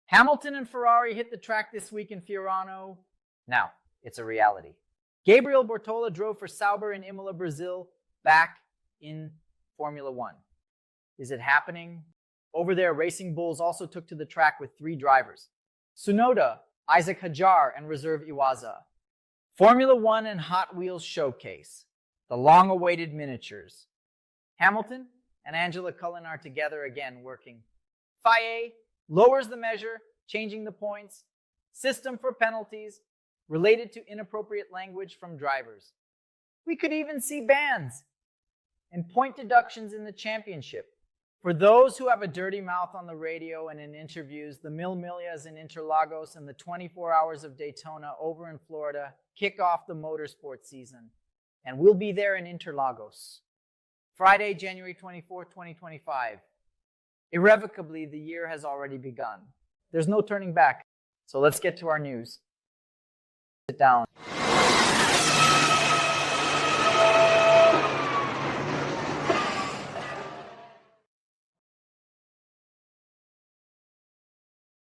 Hamilton and Ferrari hit the track this week in Fiorano. Now, it's a reality. Gabriel Bortoleto drove for Sauber in Imola, Brazil, back in Formula One. Is it happening? Over there, Racing Bulls also took to the track with 3 drivers: Tsunoda, Isaac Hadjar, and reserve Iwasa. Formula One and Hot Wheels showcase. The long-awaited miniatures. Hamilton and Angela Cullen are together again working. FIA lowers the measure, changing the points. System for penalties related to inappropriate language from drivers. We could even see bans and point deductions in the championship. For those who have a dirty mouth on the radio and in interviews, the Mil Millas in Interlagos and the 24 Hours of Daytona over in Florida kick off the Motorsport season. And we'll be there in Interlagos. Friday, January 24, 2025. Irrevocably, the year has already begun. There's no turning back. So let's get to our news. Sit down.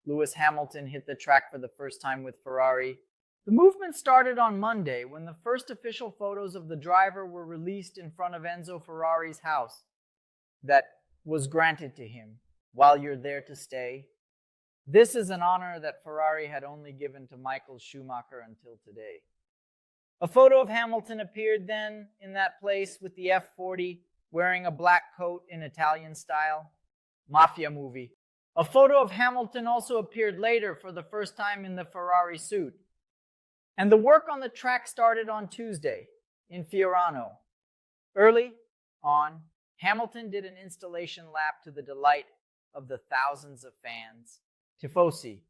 Lewis Hamilton hit the track for the first time with Ferrari. The movement started on Monday when the first official photos of the driver were released in front of Enzo Ferrari's house that was granted to him. While you're there to stay. This is an honor that Ferrari had only given to Michael Schumacher until today. A photo of Hamilton appeared then in that place with the F40 wearing a black coat in Italian style. Mafia movie. A photo of Hamilton also appeared later for the first time in the Ferrari suit. And the work on the track started on Tuesday in Fiorano. Early on, Hamilton did an installation lap to the delight of the thousands of fans. Tifosi,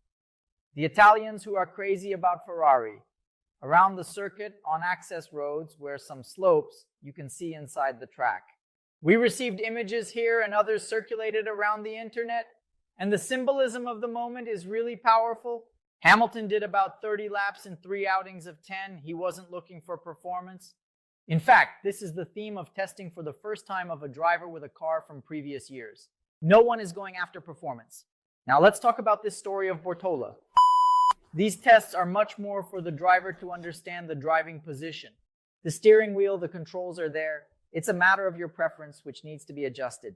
the Italians who are crazy about Ferrari. Around the circuit, on access roads where some slopes, you can see inside the track. We received images here and others circulated around the internet, and the symbolism of the moment is really powerful. Hamilton did about 30 laps in 3 outings of 10. He wasn't looking for performance. In fact, this is the theme of testing for the first time of a driver with a car from previous years. No one is going after performance. Now let's talk about this story of Bortoleto. These tests are much more for the driver to understand the driving position. The steering wheel, the controls are there. It's a matter of your preference, which needs to be adjusted.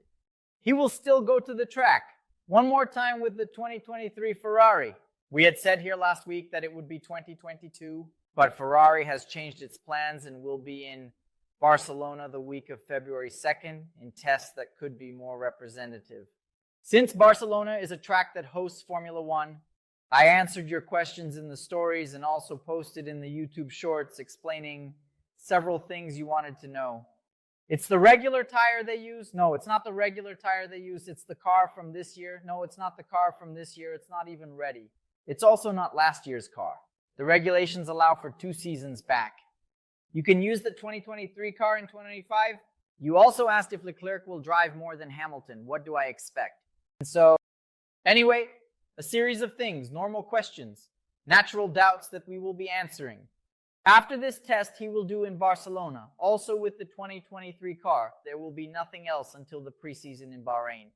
He will still go to the track. One more time with the 2023 Ferrari. We had said here last week that it would be 2022, but Ferrari has changed its plans and will be in Barcelona the week of February 2nd in tests that could be more representative. Since Barcelona is a track that hosts Formula One, I answered your questions in the stories and also posted in the YouTube shorts explaining several things you wanted to know. It's the regular tire they use? No, it's not the regular tire they use. It's the car from this year. No, it's not the car from this year. It's not even ready. It's also not last year's car. The regulations allow for 2 seasons back. You can use the 2023 car in 2025. You also asked if Leclerc will drive more than Hamilton. What do I expect? And so, anyway, a series of things, normal questions, natural doubts that we will be answering. After this test he will do in Barcelona, also with the 2023 car, there will be nothing else until the preseason in Bahrain.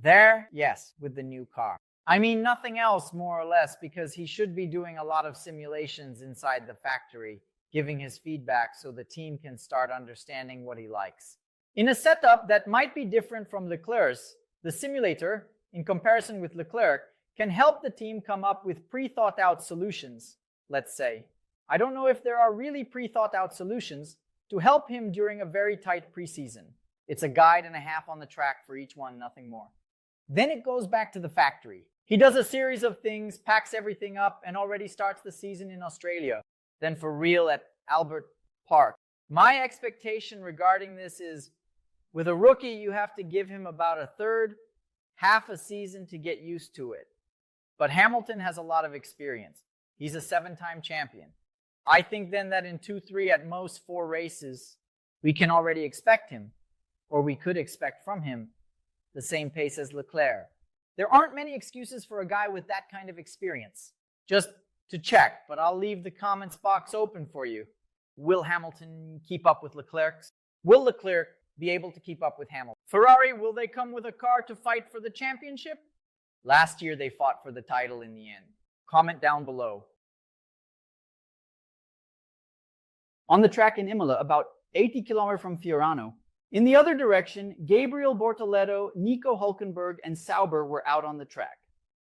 There, yes, with the new car. I mean nothing else, more or less, because he should be doing a lot of simulations inside the factory, giving his feedback so the team can start understanding what he likes. In a setup that might be different from Leclerc's, the simulator, in comparison with Leclerc, can help the team come up with pre-thought-out solutions, let's say. I don't know if there are really pre-thought-out solutions to help him during a very tight preseason. It's a guide and a half on the track for each one, nothing more. Then it goes back to the factory. He does a series of things, packs everything up, and already starts the season in Australia. Then for real at Albert Park. My expectation regarding this is, with a rookie, you have to give him about a third, half a season to get used to it. But Hamilton has a lot of experience. He's a 7-time champion. I think then that in 2, 3, at most 4 races, we can already expect him, or we could expect from him, the same pace as Leclerc. There aren't many excuses for a guy with that kind of experience. Just to check, but I'll leave the comments box open for you. Will Hamilton keep up with Leclerc? Will Leclerc be able to keep up with Hamilton? Ferrari, will they come with a car to fight for the championship? Last year they fought for the title in the end. Comment down below. On the track in Imola, about 80 kilometers from Fiorano, in the other direction, Gabriel Bortoleto, Nico Hülkenberg, and Sauber were out on the track.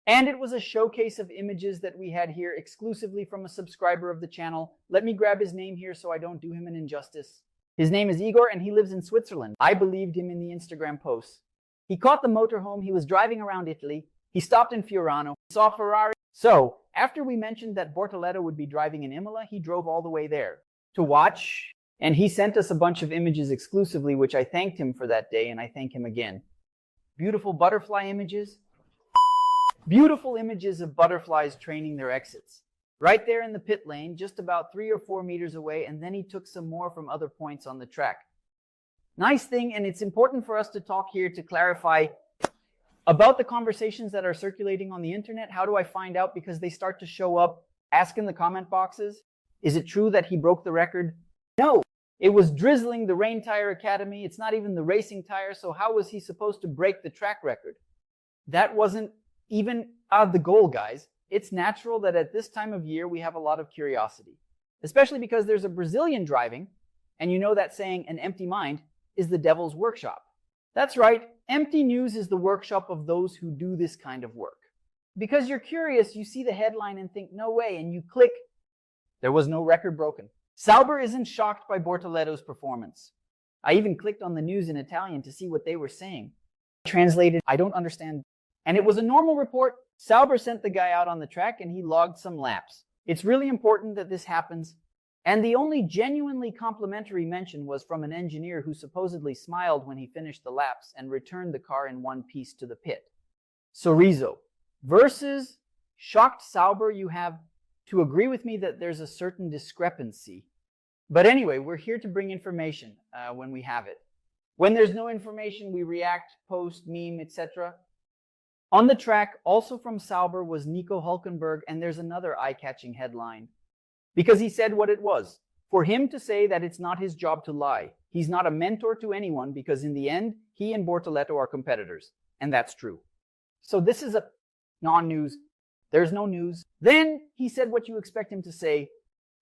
And it was a showcase of images that we had here exclusively from a subscriber of the channel. Let me grab his name here so I don't do him an injustice. His name is Igor and he lives in Switzerland. I believed him in the Instagram posts. He caught the motorhome, he was driving around Italy, he stopped in Fiorano, saw Ferrari. So, after we mentioned that Bortoleto would be driving in Imola, he drove all the way there to watch. And he sent us a bunch of images exclusively, which I thanked him for that day, and I thank him again. Beautiful butterfly images. Beautiful images of butterflies training their exits. Right there in the pit lane, just about 3 or 4 meters away, and then he took some more from other points on the track. Nice thing, and it's important for us to talk here to clarify about the conversations that are circulating on the internet. How do I find out? Because they start to show up. Ask in the comment boxes. Is it true that he broke the record? No. It was drizzling the Rain Tire Academy. It's not even the racing tire, so how was he supposed to break the track record? That wasn't even the goal, guys. It's natural that at this time of year we have a lot of curiosity, especially because there's a Brazilian driving, and you know that saying, an empty mind is the devil's workshop. That's right, empty news is the workshop of those who do this kind of work. Because you're curious, you see the headline and think, no way, and you click, there was no record broken. Sauber isn't shocked by Bortoleto's performance. I even clicked on the news in Italian to see what they were saying. Translated, I don't understand. And it was a normal report. Sauber sent the guy out on the track and he logged some laps. It's really important that this happens. And the only genuinely complimentary mention was from an engineer who supposedly smiled when he finished the laps and returned the car in one piece to the pit. Sorriso. Versus shocked Sauber, you have to agree with me that there's a certain discrepancy. But anyway, we're here to bring information when we have it. When there's no information, we react, post, meme, etc. On the track, also from Sauber, was Nico Hülkenberg, and there's another eye-catching headline. Because he said what it was. For him to say that it's not his job to lie. He's not a mentor to anyone because in the end, he and Bortoleto are competitors. And that's true. So this is a non-news. There's no news. Then he said what you expect him to say.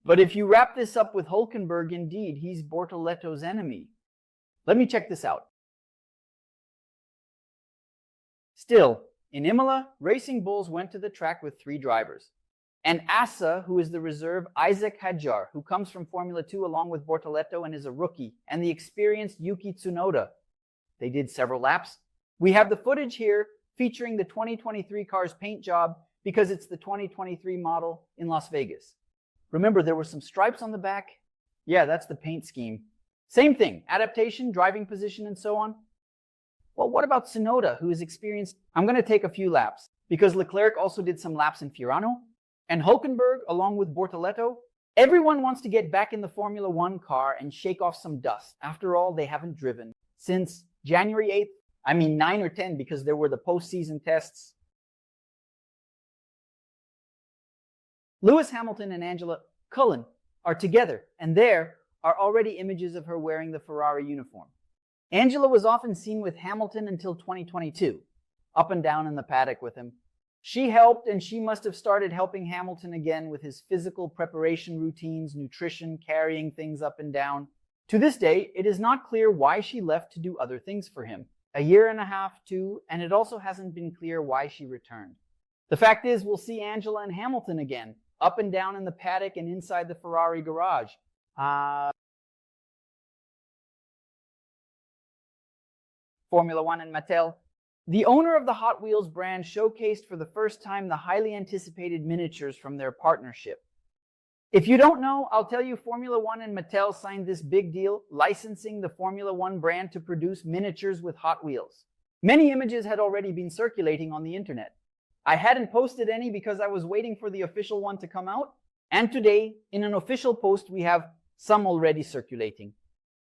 But if you wrap this up with Hülkenberg, indeed, he's Bortoleto's enemy. Let me check this out. Still, in Imola, Racing Bulls went to the track with 3 drivers. And Asa, who is the reserve, Isaac Hadjar, who comes from Formula 2 along with Bortoleto and is a rookie, and the experienced Yuki Tsunoda. They did several laps. We have the footage here featuring the 2023 car's paint job because it's the 2023 model in Las Vegas. Remember, there were some stripes on the back. Yeah, that's the paint scheme. Same thing, adaptation, driving position, and so on. Well, what about Tsunoda, who is experienced? I'm going to take a few laps because Leclerc also did some laps in Fiorano. And Hülkenberg, along with Bortoleto, everyone wants to get back in the Formula 1 car and shake off some dust. After all, they haven't driven since January 8th. I mean 9 or 10 because there were the postseason tests. Lewis Hamilton and Angela Cullen are together, and there are already images of her wearing the Ferrari uniform. Angela was often seen with Hamilton until 2022, up and down in the paddock with him. She helped, and she must have started helping Hamilton again with his physical preparation routines, nutrition, carrying things up and down. To this day, it is not clear why she left to do other things for him. A year and a half, 2, and it also hasn't been clear why she returned. The fact is, we'll see Angela and Hamilton again, up and down in the paddock and inside the Ferrari garage. Formula 1 and Mattel. The owner of the Hot Wheels brand showcased for the first time the highly anticipated miniatures from their partnership. If you don't know, I'll tell you Formula 1 and Mattel signed this big deal, licensing the Formula 1 brand to produce miniatures with Hot Wheels. Many images had already been circulating on the internet. I hadn't posted any because I was waiting for the official one to come out, and today, in an official post, we have some already circulating.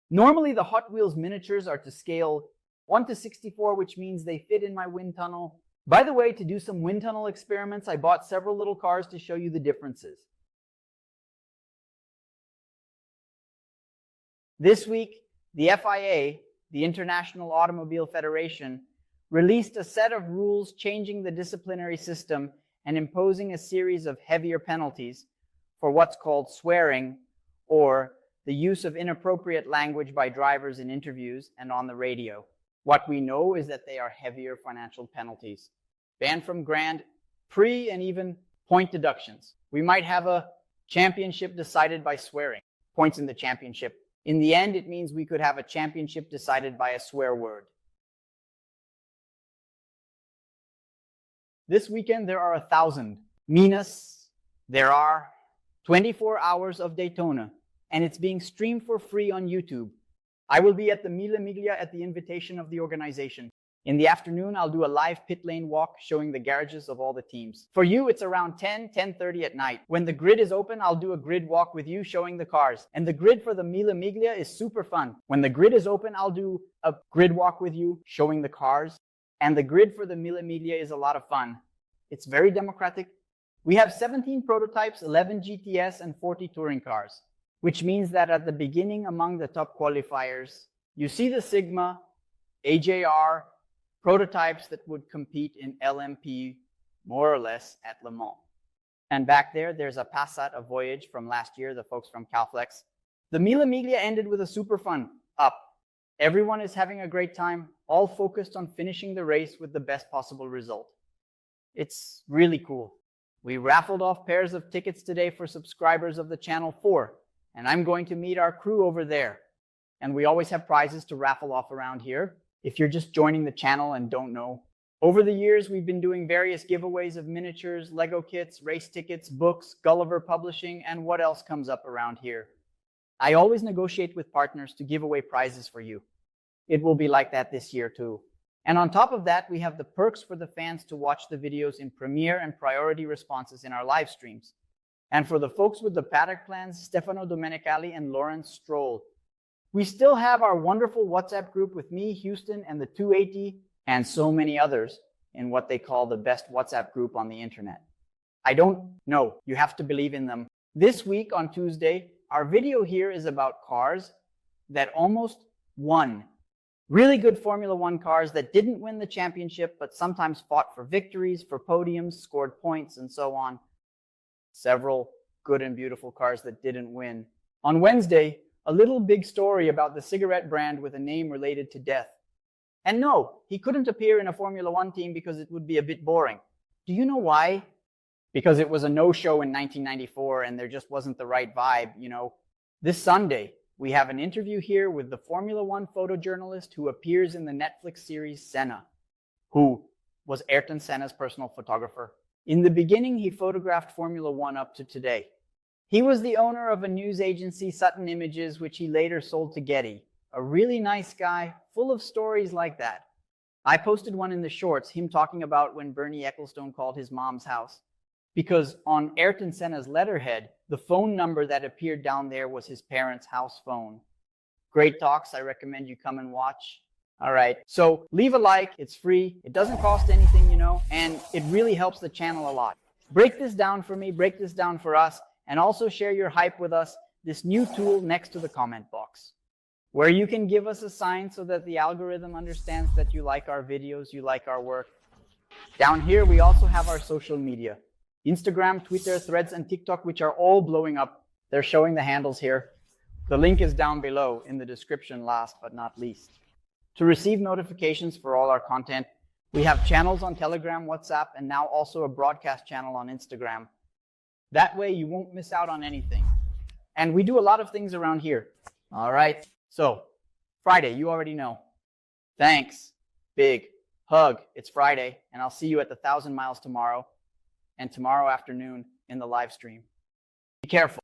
Normally, the Hot Wheels miniatures are to scale 1:64, which means they fit in my wind tunnel. By the way, to do some wind tunnel experiments, I bought several little cars to show you the differences. This week, the FIA, the International Automobile Federation, released a set of rules changing the disciplinary system and imposing a series of heavier penalties for what's called swearing, or the use of inappropriate language by drivers in interviews and on the radio. What we know is that they are heavier financial penalties. Ban from Grand Prix and even point deductions. We might have a championship decided by swearing. Points in the championship. In the end, it means we could have a championship decided by a swear word. This weekend, there are 1,000 Minas. There are 24 hours of Daytona, and it's being streamed for free on YouTube. I will be at the Mille Miglia at the invitation of the organization. In the afternoon, I'll do a live pit lane walk showing the garages of all the teams. For you, it's around 10:30 at night. When the grid is open, I'll do a grid walk with you showing the cars. And the grid for the Mille Miglia is super fun. When the grid is open, I'll do a grid walk with you showing the cars. And the grid for the Mille Miglia is a lot of fun. It's very democratic. We have 17 prototypes, 11 GTS, and 40 touring cars, which means that at the beginning among the top qualifiers, you see the Sigma, AJR, prototypes that would compete in LMP more or less at Le Mans. And back there, there's a Passat, a Voyage from last year, the folks from Calflex. The Mille Miglia ended with a super fun up. Everyone is having a great time, all focused on finishing the race with the best possible result. It's really cool. We raffled off pairs of tickets today for subscribers of the Channel 4, and I'm going to meet our crew over there. And we always have prizes to raffle off around here, if you're just joining the channel and don't know. Over the years, we've been doing various giveaways of miniatures, Lego kits, race tickets, books, Gulliver Publishing, and what else comes up around here. I always negotiate with partners to give away prizes for you. It will be like that this year too. And on top of that, we have the perks for the fans to watch the videos in premiere and priority responses in our live streams. And for the folks with the paddock plans, Stefano Domenicali and Lawrence Stroll. We still have our wonderful WhatsApp group with me, Houston, and the 280, and so many others in what they call the best WhatsApp group on the internet. I don't know. You have to believe in them. This week on Tuesday, our video here is about cars that almost won. Really good Formula One cars that didn't win the championship, but sometimes fought for victories, for podiums, scored points, and so on. Several good and beautiful cars that didn't win. On Wednesday, a little big story about the cigarette brand with a name related to death. And no, he couldn't appear in a Formula One team because it would be a bit boring. Do you know why? Because it was a no-show in 1994 and there just wasn't the right vibe, you know. This Sunday, we have an interview here with the Formula One photojournalist who appears in the Netflix series Senna, who was Ayrton Senna's personal photographer. In the beginning, he photographed Formula One up to today. He was the owner of a news agency, Sutton Images, which he later sold to Getty. A really nice guy, full of stories like that. I posted one in the shorts, him talking about when Bernie Ecclestone called his mom's house. Because on Ayrton Senna's letterhead, the phone number that appeared down there was his parents' house phone. Great talks, I recommend you come and watch. All right, so leave a like, it's free, it doesn't cost anything, you know, and it really helps the channel a lot. Break this down for me, break this down for us, and also share your hype with us, this new tool next to the comment box, where you can give us a sign so that the algorithm understands that you like our videos, you like our work. Down here, we also have our social media. Instagram, Twitter, Threads, and TikTok, which are all blowing up. They're showing the handles here. The link is down below in the description last but not least. To receive notifications for all our content, we have channels on Telegram, WhatsApp, and now also a broadcast channel on Instagram. That way you won't miss out on anything. And we do a lot of things around here. All right, so Friday, you already know. Thanks, big hug. It's Friday, and I'll see you at the 1,000 miles tomorrow and tomorrow afternoon in the live stream. Be careful.